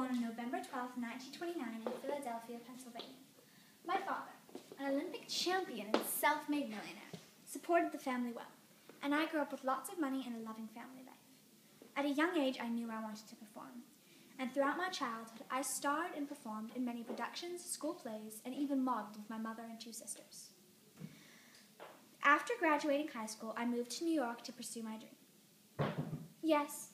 born on November 12, 1929 in Philadelphia, Pennsylvania. My father, an Olympic champion and self-made millionaire, supported the family well, and I grew up with lots of money and a loving family life. At a young age, I knew I wanted to perform, and throughout my childhood, I starred and performed in many productions, school plays, and even modeled with my mother and two sisters. After graduating high school, I moved to New York to pursue my dream. Yes.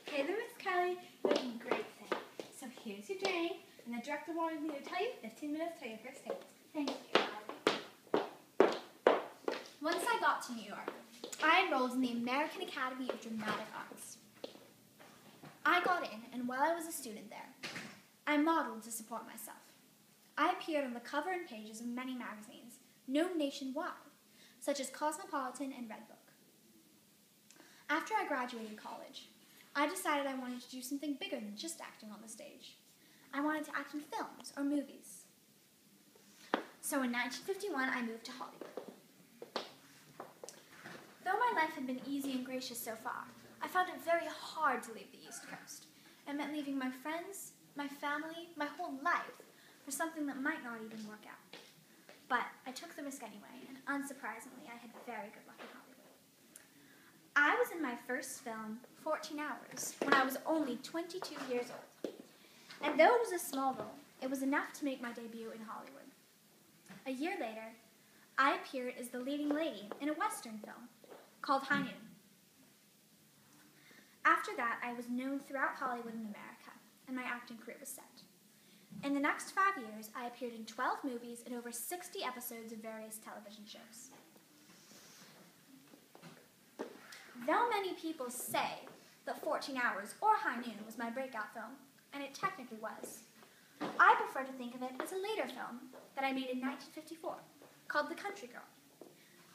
Hey there, Miss Kelly. You're doing great thing. So here's your drink, and the director wanted me to tell you 15 minutes till your first date. Thank you. Once I got to New York, I enrolled in the American Academy of Dramatic Arts. I got in, and while I was a student there, I modeled to support myself. I appeared on the cover and pages of many magazines, known nationwide, such as Cosmopolitan and Red Book. After I graduated college, I decided I wanted to do something bigger than just acting on the stage. I wanted to act in films or movies. So in 1951, I moved to Hollywood. Though my life had been easy and gracious so far, I found it very hard to leave the East Coast. It meant leaving my friends, my family, my whole life for something that might not even work out. But I took the risk anyway, and unsurprisingly, I had very good luck in Hollywood. I was in my first film, 14 Hours, when I was only 22 years old. And though it was a small role, it was enough to make my debut in Hollywood. A year later, I appeared as the leading lady in a Western film called High Noon. After that, I was known throughout Hollywood and America, and my acting career was set. In the next 5 years, I appeared in 12 movies and over 60 episodes of various television shows. Though many people say that 14 Hours or High Noon was my breakout film, and it technically was, I prefer to think of it as a later film that I made in 1954 called The Country Girl.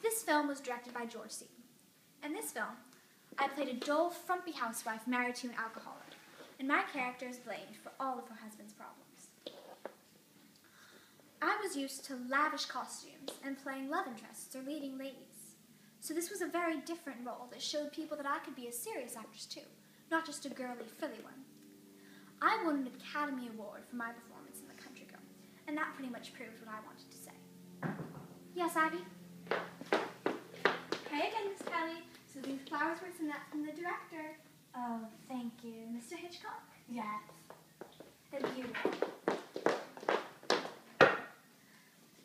This film was directed by George Seaton. In this film, I played a dull, frumpy housewife married to an alcoholic, and my character is blamed for all of her husband's problems. I was used to lavish costumes and playing love interests or leading ladies. So this was a very different role that showed people that I could be a serious actress too, not just a girly, frilly one. I won an Academy Award for my performance in The Country Girl, and that pretty much proved what I wanted to say. Yes, Ivy? Hey again, Miss Kelly. So these flowers were sent out from the director. Oh, thank you. Mr. Hitchcock? Yes. They're beautiful.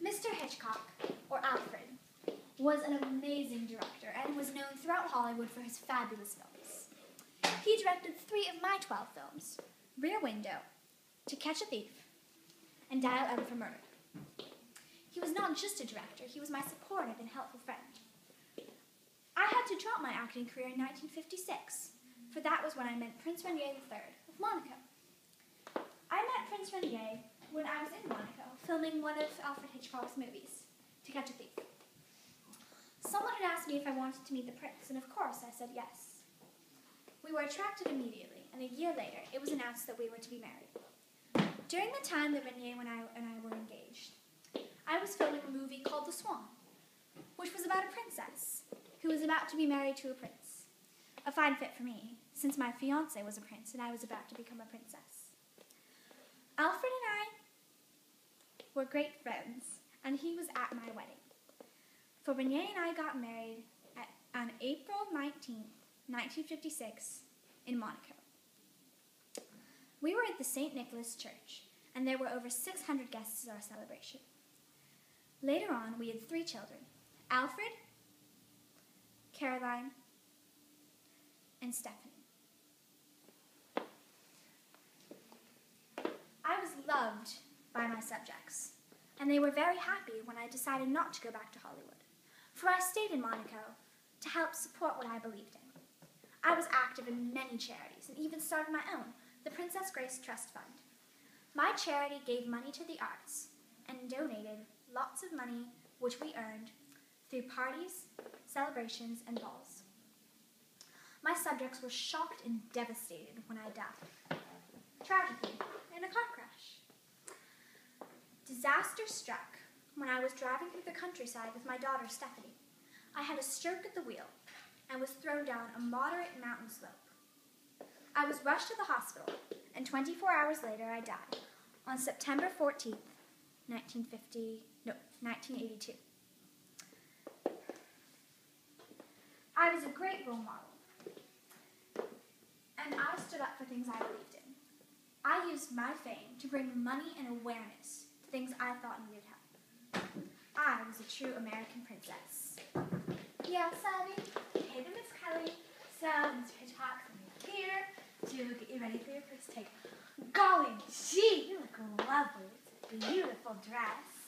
Mr. Hitchcock, or Alfred, was an amazing director and was known throughout Hollywood for his fabulous films. He directed 3 of my 12 films: Rear Window, To Catch a Thief, and Dial M for Murder. He was not just a director, he was my supportive and helpful friend. I had to drop my acting career in 1956, for that was when I met Prince Rainier III of Monaco. I met Prince Rainier when I was in Monaco, filming one of Alfred Hitchcock's movies, To Catch a Thief. Someone had asked me if I wanted to meet the prince, and of course I said yes. We were attracted immediately, and a year later it was announced that we were to be married. During the time that Rainier and I were engaged, I was filming a movie called The Swan, which was about a princess who was about to be married to a prince. A fine fit for me, since my fiancé was a prince and I was about to become a princess. Alfred and I were great friends, and he was at my wedding. For Rainier and I got married on April 19th, 1956, in Monaco. We were at the St. Nicholas Church, and there were over 600 guests at our celebration. Later on, we had 3 children: Alfred, Caroline, and Stephanie. I was loved by my subjects, and they were very happy when I decided not to go back to Hollywood, for I stayed in Monaco to help support what I believed in. I was active in many charities and even started my own, the Princess Grace Trust Fund. My charity gave money to the arts and donated lots of money which we earned through parties, celebrations, and balls. My subjects were shocked and devastated when I died, tragically, in a car crash. Disaster struck when I was driving through the countryside with my daughter Stephanie. I had a stroke at the wheel and was thrown down a moderate mountain slope. I was rushed to the hospital, and 24 hours later I died on September 14th, 1982. I was a great role model, and I stood up for things I believed in. I used my fame to bring money and awareness to things I thought needed help. I was a true American princess. Yeah, Savvy? Hey there, Miss Kelly. So, Mr. Hitchcock, I'm here to get you ready for your first take. Golly gee, you look lovely. It's a beautiful dress.